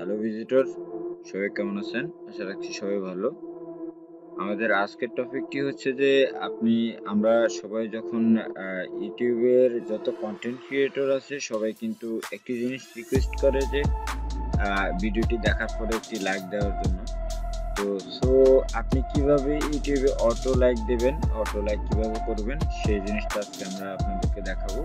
Hello visitor, সবাই কেমন আছেন? আশা রাখছি সবাই ভালো। আমাদের আজকের টপিকটি হচ্ছে যে আমরা সবাই যখন ইউটিউবের যত কন্টেন্ট ক্রিয়েটর আছে সবাই কিন্তু একটি জিনিস রিকোয়েস্ট করে যে ভিডিওটি দেখার পরে একটি লাইক দেওয়ার জন্য। তো সো আপনি কিভাবে ইউটিউবে অটো লাইক দেবেন, অটো লাইক কিভাবে করবেন সেই জিনিসটা আজকে আমরা আপনাদেরকে দেখাবো।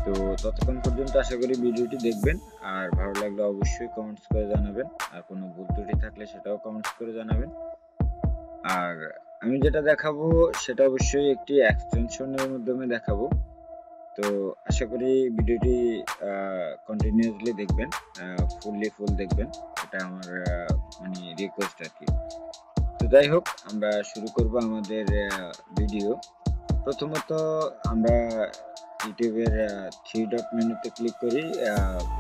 তো ততক্ষণ পর্যন্ত আশা করি ভিডিওটি দেখবেন, আর ভালো লাগলে অবশ্যই কমেন্টস করে জানাবেন, আর কোনো ভুল ত্রুটি থাকলে সেটাও কমেন্টস করে জানাবেন। আর আমি যেটা দেখাবো সেটা অবশ্যই একটি এক্সটেনশনের মাধ্যমে দেখাবো। তো আশা করি ভিডিওটি কন্টিনিউয়াসলি দেখবেন, ফুল দেখবেন, এটা আমার মানে রিকোয়েস্ট আর কি। তো যাই হোক, আমরা শুরু করব আমাদের ভিডিও। প্রথমত আমরা ইউটিউবের থ্রি ডট মেনুতে ক্লিক করি।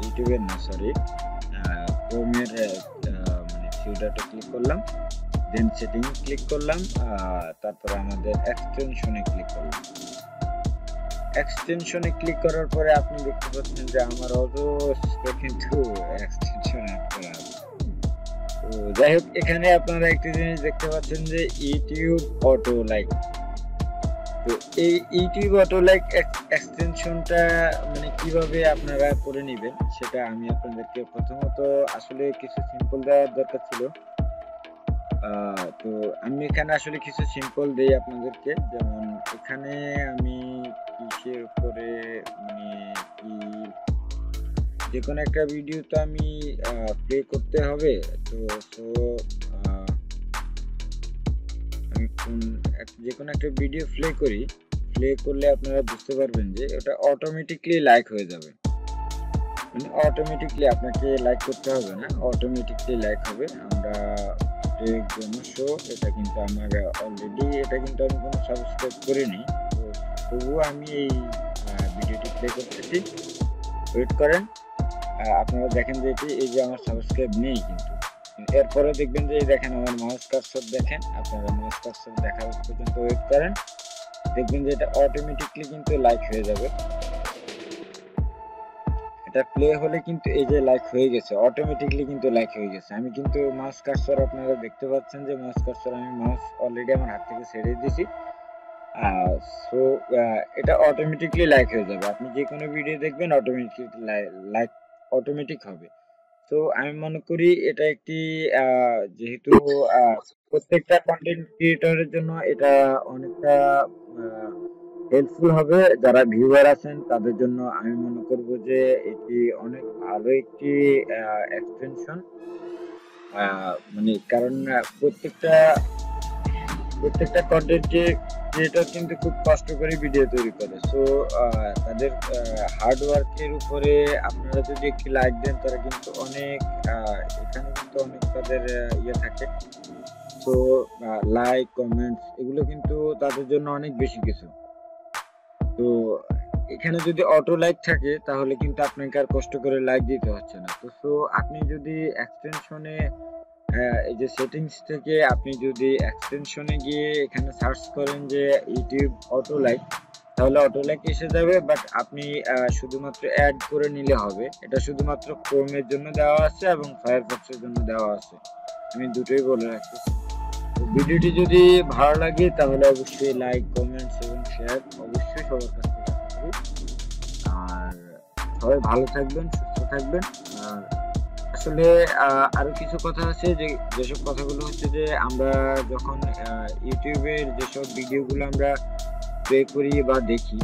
ইউটিউবের না, সরি, ক্রোমের মানে থ্রি ডটে ক্লিক করলাম, দেন সেটিং ক্লিক করলাম, তারপরে আমাদের এক্সটেনশনে ক্লিক করলাম। এক্সটেনশনে ক্লিক করার পরে আপনি দেখতে পাচ্ছেন যে আমার অজস্র কিন্তু এক্সটেনশন অ্যাড করা আছে। তো যাই হোক, এখানে আপনারা একটি জিনিস দেখতে পাচ্ছেন যে ইউটিউব অটো লাইক। তো এই ইউটিউব অটো লাইক এক্সটেনশনটা মানে কিভাবে আপনারা করে নেবেন সেটা আমি আপনাদেরকে প্রথমত আসলে কিছু সিম্পল দেওয়ার দরকার ছিল। তো আমি এখানে আসলে কিছু সিম্পল দেই আপনাদেরকে, যেমন এখানে আমি কিসের উপরে মানে কি যে কোনো একটা ভিডিও তো আমি প্লে করতে হবে। তো সো আমি যে কোনো একটা ভিডিও প্লে করলে আপনারা বুঝতে পারবেন যে এটা অটোমেটিকলি লাইক হয়ে যাবে। মানে অটোমেটিকলি আপনাকে লাইক করতে হবে না, অটোমেটিকলি লাইক হবে। আমরা শো এটা কিন্তু আমার অলরেডি, এটা কিন্তু আমি কোনো সাবস্ক্রাইব করিনি, তো তবুও আমি এই ভিডিওটি প্লে করতেছি। ওয়েট করেন, আপনারা দেখেন যে এই যে আমার সাবস্ক্রাইব নেই, কিন্তু এরপরে দেখবেন যে দেখেন আমার মাউস কার্সর, দেখেন আপনারা মাউস কার্সর দেখার পর্যন্ত ওয়েট করেন, দেখবেন যে এটা অটোমেটিকলি কিন্তু লাইক হয়ে যাবে। এটা প্লে হলে কিন্তু এই যে লাইক হয়ে গেছে, অটোমেটিকলি কিন্তু লাইক হয়ে গেছে। আমি কিন্তু মাউস কার্সর, আপনারা দেখতে পাচ্ছেন যে মাউস কার্সর আমি মাউস অলরেডি আমার হাত থেকে ছেড়ে দিয়েছি। সো এটা অটোমেটিকলি লাইক হয়ে যাবে। আপনি যে কোনো ভিডিও দেখবেন অটোমেটিক লাইক অটোমেটিক হবে। তো আমি মনে করি এটা একটি যেহেতু প্রত্যেকটা কন্টেন্ট ক্রিয়েটরের জন্য এটা অনেকটা হেল্পফুল হবে। যারা ভিউয়ার আছেন তাদের জন্য আমি মনে করব যে এটি অনেক ভালো একটি এক্সটেনশন। মানে কারণ প্রত্যেকটা কন্টেন্ট ক্রিয়েটর কিন্তু খুব কষ্ট করে ভিডিও তৈরি করে। সো তাদের হার্ড ওয়ার্কের উপরে আপনারা যদি একটি লাইক দেন, তারা কিন্তু অনেক এখানে কিন্তু অনেক তাদের ইয়ে থাকে। তো লাইক, কমেন্টস এগুলো কিন্তু তাদের জন্য অনেক বেশি কিছু। তো এখানে যদি অটো লাইক থাকে তাহলে কিন্তু আপনাকে আর কষ্ট করে লাইক দিতে হচ্ছে না। তো সো আপনি যদি এক্সটেনশনে এই যে সেটিংস থেকে আপনি যদি এক্সটেনশনে গিয়ে এখানে সার্চ করেন যে ইউটিউব অটো লাইক, তাহলে অটো লাইক এসে যাবে। বাট আপনি শুধুমাত্র অ্যাড করে নিলে হবে। এটা শুধুমাত্র ক্রোমের জন্য দেওয়া আছে এবং ফায়ারফক্সের জন্য দেওয়া আছে, আমি দুটোই বলে রাখছি। ভিডিওটি যদি ভালো লাগে তাহলে অবশ্যই লাইক, কমেন্টস এবং শেয়ার অবশ্যই সবার কাছ থেকে আশা করি। আর সবাই ভালো থাকবেন, সুস্থ থাকবেন। আর আসলে আরো কিছু কথা আছে, যেসব কথাগুলো হচ্ছে যে আমরা যখন ইউটিউবের যেসব ভিডিওগুলো আমরা প্লে করি বা দেখি,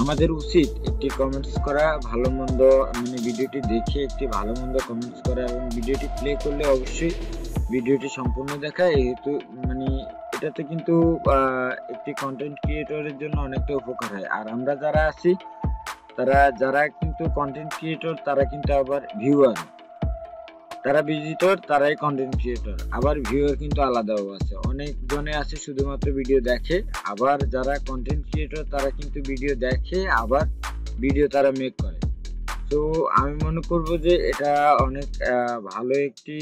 আমাদের উচিত একটি কমেন্টস করা, ভালো মন্দ মানে ভিডিওটি দেখে একটি ভালো মন্দ কমেন্টস করা, এবং ভিডিওটি প্লে করলে অবশ্যই ভিডিওটি সম্পূর্ণ দেখা। যেহেতু মানে এটাতে কিন্তু একটি কন্টেন্ট ক্রিয়েটরের জন্য অনেকটা উপকার হয়। আর আমরা যারা আছি, যারা কিন্তু কন্টেন্ট ক্রিয়েটর, তারা কিন্তু আবার ভিউয়ার, তারা ভিজিটর, তারাই কন্টেন্ট ক্রিয়েটর। আবার ভিউয়ার কিন্তু আলাদাও আছে, অনেক জনে আছে শুধুমাত্র ভিডিও দেখে। আবার যারা কন্টেন্ট ক্রিয়েটর তারা কিন্তু ভিডিও দেখে, আবার ভিডিও তারা মেক করে। তো আমি মনে করব যে এটা অনেক ভালো একটি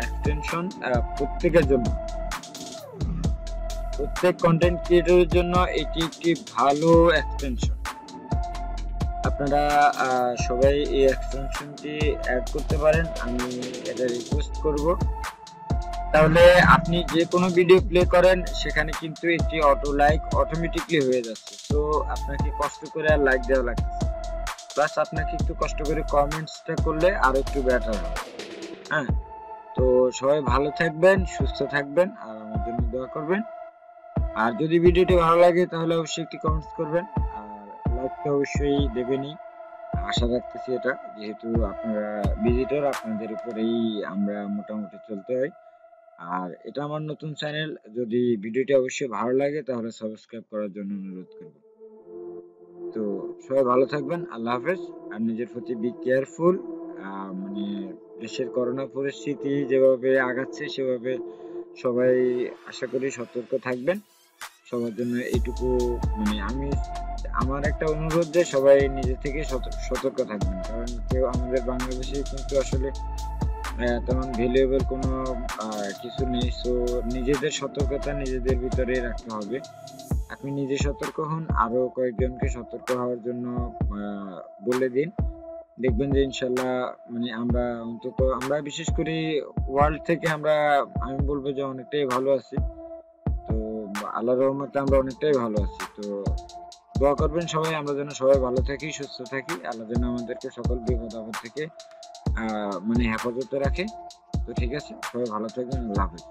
এক্সটেনশন প্রত্যেকের জন্য, প্রত্যেক কন্টেন্ট ক্রিয়েটরের জন্য এটি একটি ভালো এক্সটেনশন। আপনারা সবাই এই এক্সটেনশনটি অ্যাড করতে পারেন, আমি এটা রিকোয়েস্ট করব। তাহলে আপনি যে কোনো ভিডিও প্লে করেন সেখানে কিন্তু একটি অটো লাইক অটোমেটিকলি হয়ে যাচ্ছে। তো আপনাকে কষ্ট করে আর লাইক দেওয়া লাগতেছে, প্লাস আপনাকে একটু কষ্ট করে কমেন্টসটা করলে আরো একটু বেটার হবে। হ্যাঁ, তো সবাই ভালো থাকবেন, সুস্থ থাকবেন, আর আমার জন্য দোয়া করবেন। আর যদি ভিডিওটি ভালো লাগে তাহলে অবশ্যই একটি কমেন্টস করবেন, আর লাইকটা অবশ্যই দেবেনই, আশা রাখতেছি এটা। যেহেতু আপনারা ভিজিটর, আপনাদের উপরেই আমরা মোটামুটি চলতে হয়। আর এটা আমার নতুন চ্যানেল, যদি ভিডিওটি অবশ্যই ভালো লাগে তাহলে সাবস্ক্রাইব করার জন্য অনুরোধ করব। তো সবাই ভালো থাকবেন, আল্লাহ হাফেজ। আর নিজের প্রতি বি কেয়ারফুল। মানে দেশের করোনা পরিস্থিতি যেভাবে আগাচ্ছে সেভাবে সবাই আশা করি সতর্ক থাকবেন। সবার জন্য এইটুকু, মানে আমার একটা অনুরোধ যে সবাই নিজে থেকে সতর্ক থাকবেন, কারণ কেউ আমাদের বাংলাদেশে কিন্তু আসলে তেমন ভ্যালুয়েবল কোনো কিছু নেই। সো নিজেদের সতর্কতা নিজেদের ভিতরে রাখতে হবে। আপনি নিজে সতর্ক হন, আরো কয়েকজনকে সতর্ক হওয়ার জন্য বলে দিন। দেখবেন যে ইনশাল্লাহ, মানে আমরা বিশেষ করে ওয়ার্ল্ড থেকে আমি বলবো যে অনেকটাই ভালো আছি। তো আল্লাহর রহমতে আমরা অনেকটাই ভালো আছি। তো দোয়া করবেন সবাই, আমরা যেন সবাই ভালো থাকি, সুস্থ থাকি, আল্লাহ যেন আমাদেরকে সকল বিপদ আপদ থেকে মানে হেফাজতে রাখে। তো ঠিক আছে, সবাই ভালো থাকবেন, আল্লাহ হাফেজ।